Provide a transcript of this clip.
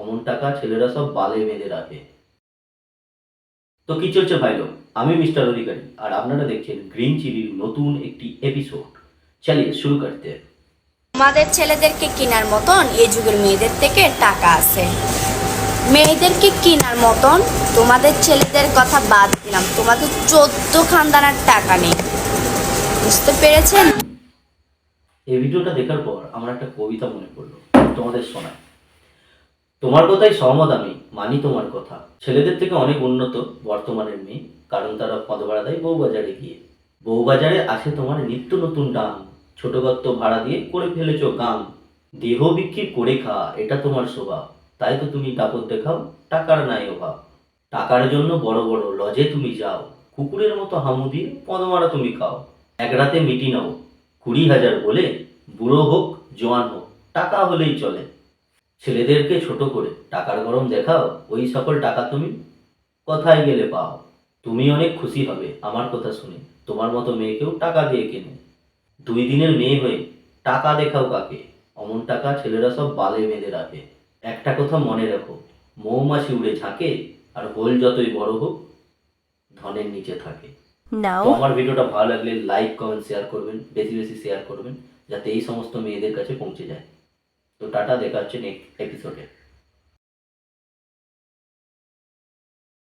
অমন টাকা ছেলেরা সব বালে বেঁধে রাখে। তো কি চলছে ভাই লোক, আমি মিস্টার অধিকারী আর আপনারা দেখছেন গ্রিন চিলির নতুন একটি এপিসোড। চলিয়ে শুরু করতে हैं। তোমাদের ছেলেদেরকে কেনার মতন এই যুগের মেয়েদের থেকে টাকা আছে। মেয়েদেরকে কেনার মতন তোমাদের ছেলেদের কথা বাদ দিলাম, তোমাদের 14 খানদানের টাকা নেই। বুঝতে পেরেছেন? এই ভিডিওটা দেখার পর আমার একটা কবিতা মনে পড়লো, তোমাদের শোনায়। তোমার কথাই সহমত আমি, মানি তোমার কথা। ছেলেদের থেকে অনেক উন্নত বর্তমানের মেয়ে, কারণ তারা পদ ভাড়া দেয় বউবাজারে গিয়ে। বউবাজারে আসে তোমার নিত্য নতুন দাম, ছোট গর্ত ভাড়া দিয়ে করে ফেলেছ গাম। দেহ বিক্রি করে খা, এটা তোমার স্বভাব, তাই তো তুমি দাপট দেখাও, টাকার নাই অভাব। টাকার জন্য বড় বড় লজে তুমি যাও, কুকুরের মতো হামু দিয়ে পদমারা তুমি খাও। এক রাতে মিটি নাও 20,000 বলে, বুড়ো হোক জোয়ান হোক টাকা হলেই চলে। ছেলেদেরকে ছোট করে টাকার গরম দেখাও, ওই সকল টাকা তুমি কোথায় গেলে পাও। তুমি অনেক খুশি হবে আমার কথা শুনে, তোমার মতো মেয়েকেও টাকা দিয়ে কেনে। 2 দিনের মেয়ে হয়ে টাকা দেখাও কাকে, অমন টাকা ছেলেরা সব বালে বেঁধে রাখে। একটা কথা মনে রাখো, মৌমাছি উড়ে ঝাঁকে, আর হোল যতই বড় হোক ধনের নিচে থাকে। তো আমার ভিডিওটা ভালো লাগলে লাইক কমেন্ট শেয়ার করবেন, বেশি বেশি শেয়ার করবেন, যাতে এই সমস্ত মেয়েদের কাছে পৌঁছে যায়। তো টাটা, দেখা হচ্ছে নেক্সট এপিসোডে।